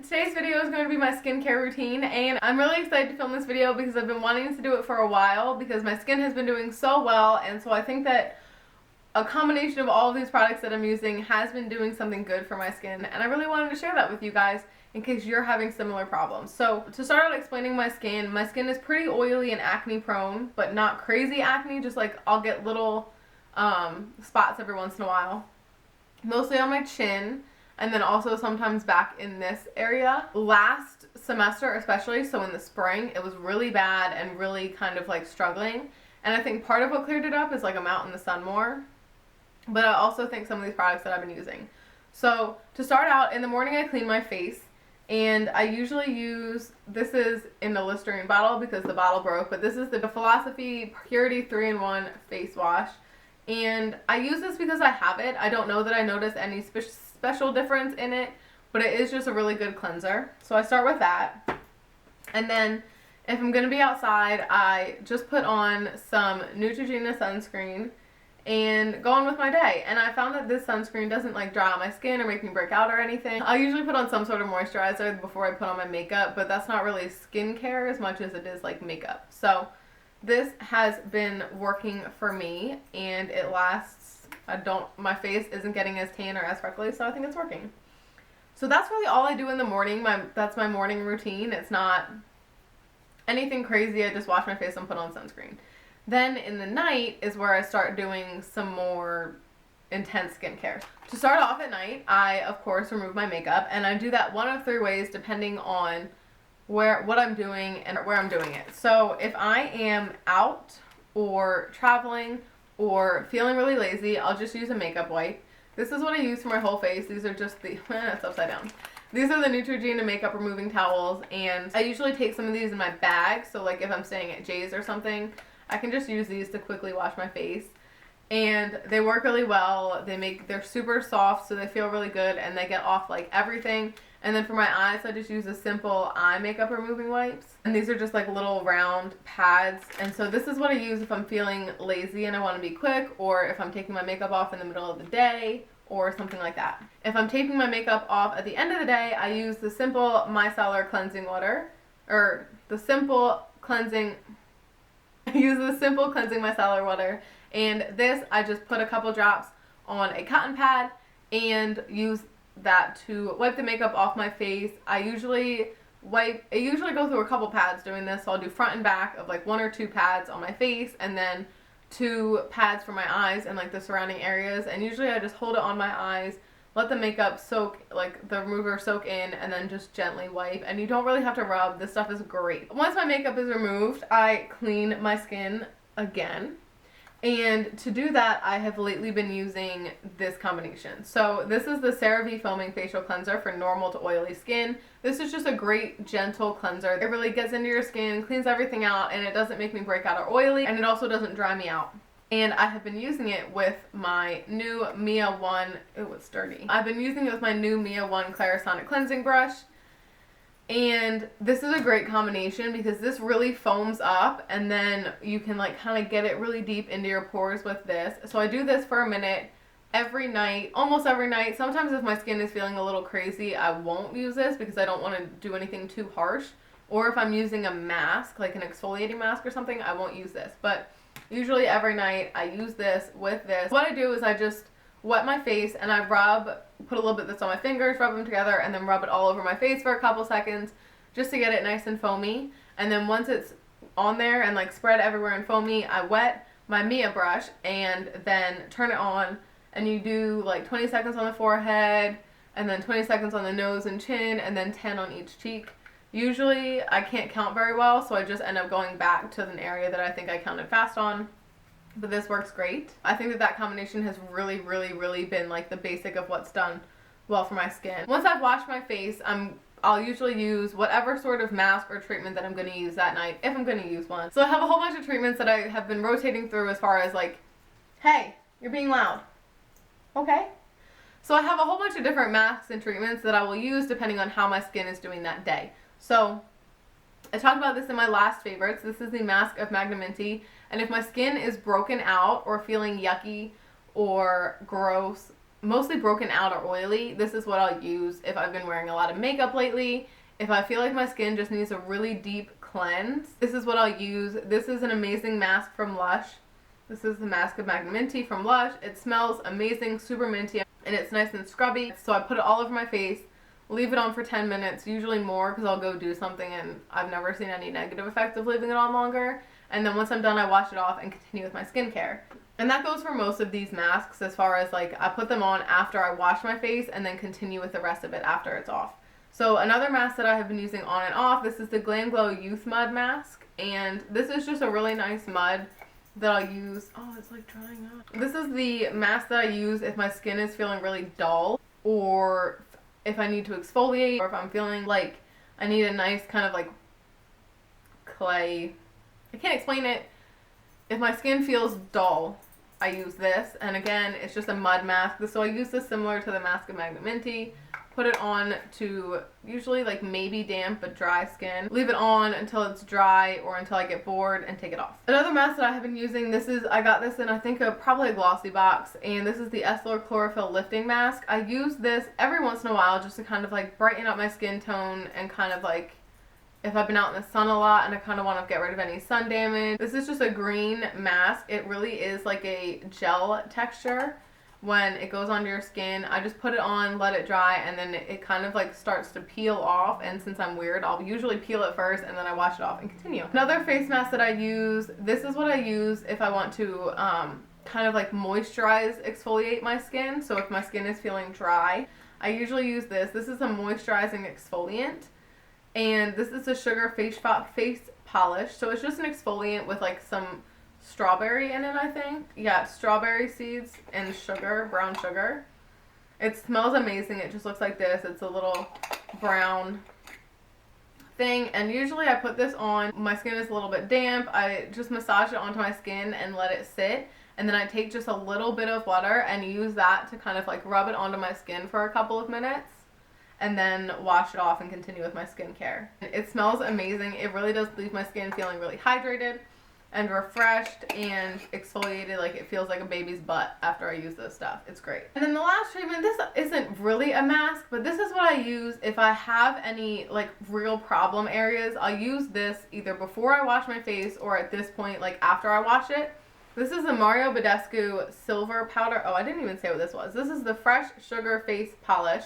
today's video is going to be my skincare routine, and I'm really excited to film this video because I've been wanting to do it for a while because my skin has been doing so well, and so I think that a combination of all of these products that I'm using has been doing something good for my skin, and I really wanted to share that with you guys in case you're having similar problems. So to start out explaining my skin is pretty oily and acne prone, but not crazy acne, just like I'll get little spots every once in a while, mostly on my chin, and then also sometimes back in this area. Last semester especially, so in the spring, it was really bad and really kind of like struggling, and I think part of what cleared it up is like I'm out in the sun more, but I also think some of these products that I've been using. So to start out, in the morning I clean my face, and I usually use, this is in the Listerine bottle because the bottle broke, but this is the Philosophy Purity 3-in-1 face wash, and I use this because I have it. I don't know that I notice any special difference in it, but it is just a really good cleanser. So I start with that, and then if I'm going to be outside, I just put on some Neutrogena sunscreen and go on with my day. And I found that this sunscreen doesn't like dry out my skin or make me break out or anything. I usually put on some sort of moisturizer before I put on my makeup, but that's not really skincare as much as it is like makeup. So this has been working for me, and it lasts. My face isn't getting as tan or as freckly, so I think it's working. So that's really all I do in the morning. That's my morning routine. It's not anything crazy. I just wash my face and put on sunscreen. Then in the night is where I start doing some more intense skincare. To start off at night, I of course remove my makeup, and I do that one of 3 ways depending on what I'm doing and where I'm doing it. So if I am out or traveling or feeling really lazy, I'll just use a makeup wipe. This is what I use for my whole face. These are just the, it's upside down. These are the Neutrogena makeup removing towels, and I usually take some of these in my bag, so like if I'm staying at Jay's or something, I can just use these to quickly wash my face. And they work really well. They're super soft, so they feel really good, and they get off like everything. And then for my eyes, I just use a simple eye makeup removing wipes. And these are just like little round pads. And so this is what I use if I'm feeling lazy and I want to be quick, or if I'm taking my makeup off in the middle of the day, or something like that. If I'm taking my makeup off at the end of the day, I use the simple Micelar cleansing water, or the simple cleansing, I use the simple cleansing micellar water, and this I just put a couple drops on a cotton pad and use that to wipe the makeup off my face. I usually go through a couple pads doing this, so I'll do front and back of like 1 or 2 pads on my face, and then 2 pads for my eyes and like the surrounding areas, and usually I just hold it on my eyes, let the makeup soak, like the remover soak in, and then just gently wipe. And you don't really have to rub. This stuff is great. Once my makeup is removed, I clean my skin again. And to do that, I have lately been using this combination. So this is the CeraVe Foaming Facial Cleanser for normal to oily skin. This is just a great, gentle cleanser. It really gets into your skin, cleans everything out, and it doesn't make me break out or oily, and it also doesn't dry me out. And I have been using it with my new Mia1, it was sturdy. I've been using it with my new Mia1 Clarisonic cleansing brush. And this is a great combination because this really foams up, and then you can like kind of get it really deep into your pores with this. So I do this for a minute every night, almost every night. Sometimes if my skin is feeling a little crazy, I won't use this because I don't want to do anything too harsh. Or if I'm using a mask, like an exfoliating mask or something, I won't use this. But usually every night I use this with this. What I do is I just wet my face and I put a little bit of this on my fingers, rub them together, and then rub it all over my face for a couple seconds just to get it nice and foamy. And then once it's on there and like spread everywhere and foamy, I wet my Mia brush and then turn it on, and you do like 20 seconds on the forehead, and then 20 seconds on the nose and chin, and then 10 on each cheek. Usually I can't count very well, so I just end up going back to an area that I think I counted fast on. But this works great. I think that combination has really, really, really been like the basic of what's done well for my skin. Once I've washed my face, I'll usually use whatever sort of mask or treatment that I'm going to use that night, if I'm going to use one. So I have a whole bunch of treatments that I have been rotating through as far as like, hey, you're being loud. Okay. So I have a whole bunch of different masks and treatments that I will use depending on how my skin is doing that day. So I talked about this in my last favorites. This is the mask of Magnaminty, and if my skin is broken out or feeling yucky or gross, mostly broken out or oily, this is what I'll use if I've been wearing a lot of makeup lately. If I feel like my skin just needs a really deep cleanse, this is what I'll use. This is an amazing mask from Lush. This is the mask of Magnaminty from Lush. It smells amazing, super minty, and it's nice and scrubby. So I put it all over my face, leave it on for 10 minutes, usually more because I'll go do something and I've never seen any negative effects of leaving it on longer. And then once I'm done, I wash it off and continue with my skincare. And that goes for most of these masks, as far as like I put them on after I wash my face and then continue with the rest of it after it's off. So another mask that I have been using on and off, this is the Glam Glow YouthMud mask. And this is just a really nice mud that I'll use. Oh, it's like drying up. This is the mask that I use if my skin is feeling really dull, or if I need to exfoliate, or if I'm feeling like I need a nice kind of like clay. I can't explain it. If my skin feels dull, I use this. And again, it's just a mud mask. So I use this similar to the mask of Magnaminty. Put it on to usually like maybe damp but dry skin. Leave it on until it's dry or until I get bored and take it off. Another mask that I have been using, I got this in I think probably a glossy box, and this is the Eslor Chlorophyll Lifting Mask. I use this every once in a while just to kind of like brighten up my skin tone, and kind of like if I've been out in the sun a lot and I kind of want to get rid of any sun damage. This is just a green mask. It really is like a gel texture. When it goes onto your skin, I just put it on, let it dry, and then it kind of like starts to peel off. And since I'm weird, I'll usually peel it first and then I wash it off and continue. Another face mask that I use, this is what I use if I want to kind of like moisturize, exfoliate my skin. So if my skin is feeling dry, I usually use this. This is a moisturizing exfoliant, and this is a sugar face polish. So it's just an exfoliant with like some strawberry in it, I think. Yeah, strawberry seeds and sugar, brown sugar. It smells amazing. It just looks like this. It's a little brown thing, and usually I put this on. My skin is a little bit damp. I just massage it onto my skin and let it sit, and then I take just a little bit of water and use that to kind of like rub it onto my skin for a couple of minutes, and then wash it off and continue with my skincare. It smells amazing. It really does leave my skin feeling really hydrated and refreshed and exfoliated. Like it feels like a baby's butt after I use this stuff. It's great. And then the last treatment, this isn't really a mask, but this is what I use if I have any like real problem areas. I'll use this either before I wash my face or at this point like after I wash it. This is the Badescu Silver Powder. Oh, I didn't even say what this was. This is the Fresh Sugar Face Polish.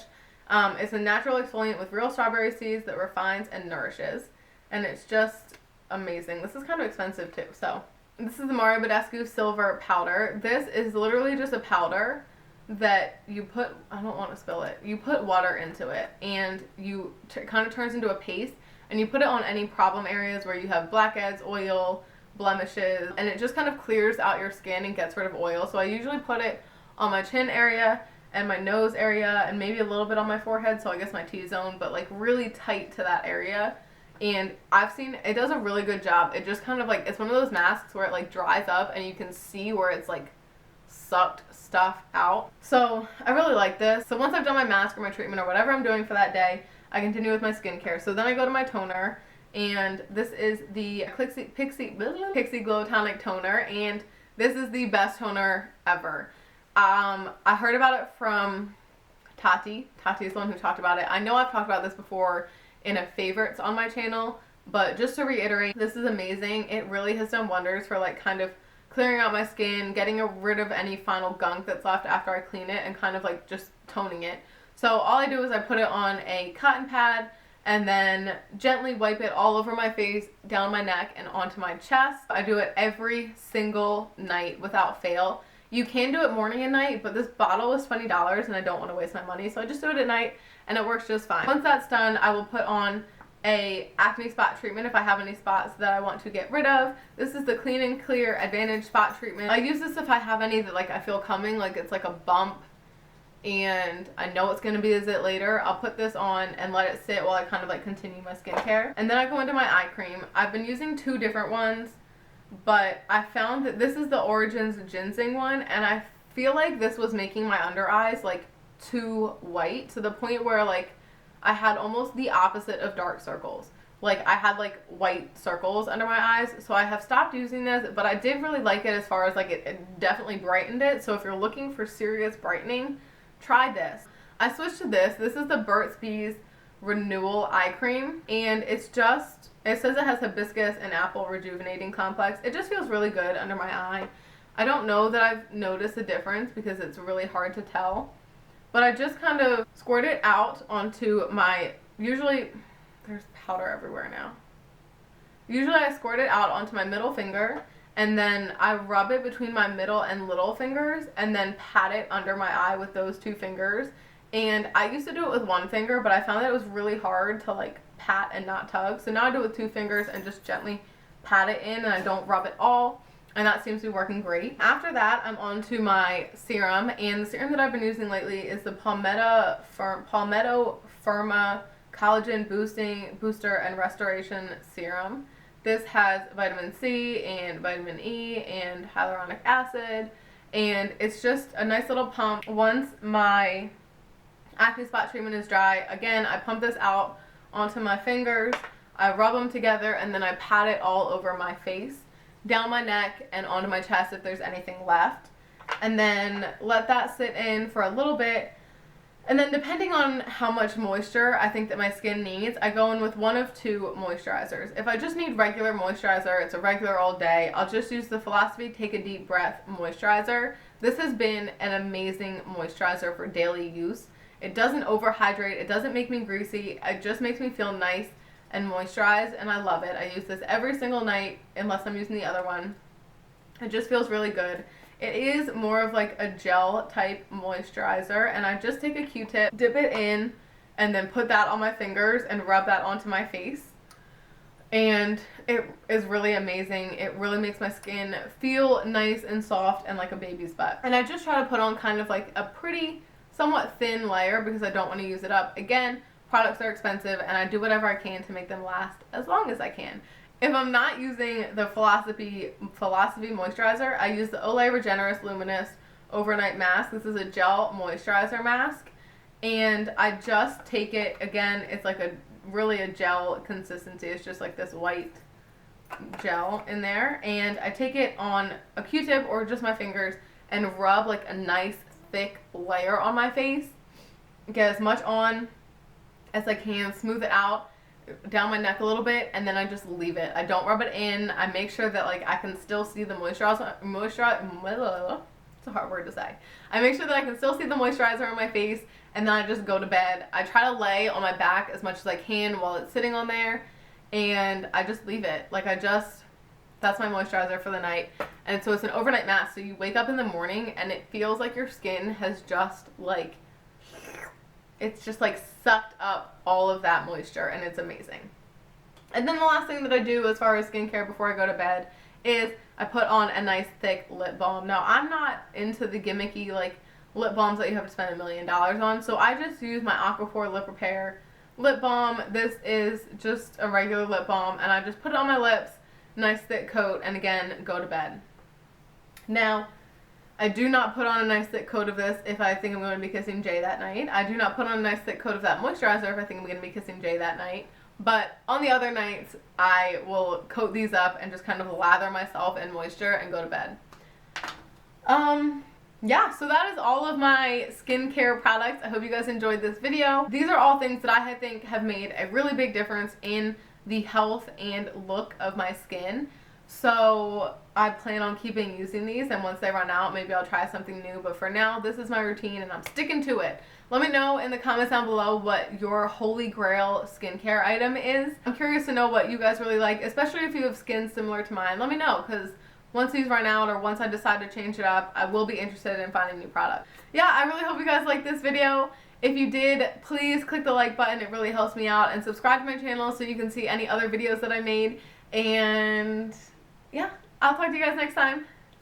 It's a natural exfoliant with real strawberry seeds that refines and nourishes. And it's just amazing. This is kind of expensive too. So this is the Badescu Silver Powder. This is literally just a powder that you put, I don't want to spill it, you put water into it, and you kind of turns into a paste, and you put it on any problem areas where you have blackheads, oil, blemishes, and it just kind of clears out your skin and gets rid of oil. So I usually put it on my chin area and my nose area and maybe a little bit on my forehead, so I guess my T-zone, but like really tight to that area. And I've seen it does a really good job. It just kind of like, it's one of those masks where it like dries up and you can see where it's like sucked stuff out. So I really like this. So once I've done my mask or my treatment or whatever I'm doing for that day, I continue with my skincare. So then I go to my toner, and this is the Pixi Glow Tonic Toner, and this is the best toner ever. I heard about it from Tati. Tati is the one who talked about it. I know I've talked about this before in a favorites on my channel, but just to reiterate, this is amazing. It really has done wonders for like kind of clearing out my skin, getting rid of any final gunk that's left after I clean it, and kind of like just toning it. So all I do is I put it on a cotton pad and then gently wipe it all over my face, down my neck, and onto my chest. I do it every single night without fail. You can do it morning and night, but this bottle was $20 and I don't want to waste my money, so I just do it at night and it works just fine. Once that's done, I will put on a acne spot treatment if I have any spots that I want to get rid of. This is the Clean and Clear Advantage Spot Treatment. I use this if I have any that like I feel coming, like it's like a bump and I know it's going to be a zit later. I'll put this on and let it sit while I kind of like continue my skincare. And then I go into my eye cream. I've been using two different ones, but I found that this is the Origins GinZing one, and I feel like this was making my under eyes like too white, to the point where like I had almost the opposite of dark circles. Like I had like white circles under my eyes, so I have stopped using this, but I did really like it as far as like it definitely brightened it. So if you're looking for serious brightening, tried this. I switched to this. This is the Burts Bees Renewal Eye Cream, and it's just, it says it has hibiscus and apple rejuvenating complex. It just feels really good under my eye. I don't know that I've noticed a difference because it's really hard to tell, but I just kind of squirt it out onto my, usually, there's powder everywhere now. Usually I squirt it out onto my middle finger, and then I rub it between my middle and little fingers, and then pat it under my eye with those two fingers. And I used to do it with one finger, but I found that it was really hard to like pat and not tug. So now I do it with two fingers and just gently pat it in, and I don't rub it all. And that seems to be working great. After that, I'm on to my serum. And the serum that I've been using lately is the Palmetta Firma Collagen Booster and Restoration Serum. This has vitamin C and vitamin E and hyaluronic acid. And it's just a nice little pump. Once my acne spot treatment is dry, again, I pump this out onto my fingers, I rub them together, and then I pat it all over my face, down my neck, and onto my chest if there's anything left. And then let that sit in for a little bit. And then depending on how much moisture I think that my skin needs, I go in with one of two moisturizers. If I just need regular moisturizer, it's a regular all day, I'll just use the Philosophy Take a Deep Breath moisturizer. This has been an amazing moisturizer for daily use. It doesn't overhydrate, it doesn't make me greasy, it just makes me feel nice and moisturized, and I love it. I use this every single night unless I'm using the other one. It just feels really good. It is more of like a gel type moisturizer, and I just take a Q-tip, dip it in, and then put that on my fingers and rub that onto my face. And it is really amazing. It really makes my skin feel nice and soft and like a baby's butt. And I just try to put on kind of like a pretty somewhat thin layer because I don't want to use it up. Again, products are expensive, and I do whatever I can to make them last as long as I can. If I'm not using the Philosophy moisturizer, I use the Olay Regenerist Luminous Overnight Mask. This is a gel moisturizer mask, and I just take it, again, it's like really a gel consistency. It's just like this white gel in there, and I take it on a Q-tip or just my fingers and rub like a nice thick layer on my face. Get as much on as I can, smooth it out down my neck a little bit, and then I just leave it. I don't rub it in. I make sure that like I can still see the moisturizer. It's a hard word to say. I make sure that I can still see the moisturizer on my face, and then I just go to bed. I try to lay on my back as much as I can while it's sitting on there, and I just leave it. Like that's my moisturizer for the night. And so it's an overnight mask, so you wake up in the morning and it feels like your skin has just like, it's just like sucked up all of that moisture, and it's amazing. And then the last thing that I do as far as skincare before I go to bed is I put on a nice thick lip balm. Now, I'm not into the gimmicky like lip balms that you have to spend $1 million on, so I just use my Aquaphor Lip Repair lip balm. This is just a regular lip balm, and I just put it on my lips, nice thick coat, and again, go to bed. Now, I do not put on a nice thick coat of this if I think I'm going to be kissing Jay that night. I do not put on a nice thick coat of that moisturizer if I think I'm going to be kissing Jay that night. But on the other nights, I will coat these up and just kind of lather myself in moisture and go to bed. Yeah, so that is all of my skincare products. I hope you guys enjoyed this video. These are all things that I think have made a really big difference in the health and look of my skin. So I plan on keeping using these, and once they run out, maybe I'll try something new. But for now, this is my routine, and I'm sticking to it. Let me know in the comments down below what your holy grail skincare item is. I'm curious to know what you guys really like, especially if you have skin similar to mine. Let me know, because once these run out or once I decide to change it up, I will be interested in finding new products. Yeah, I really hope you guys liked this video. If you did, please click the like button. It really helps me out. And subscribe to my channel so you can see any other videos that I made. And yeah, I'll talk to you guys next time.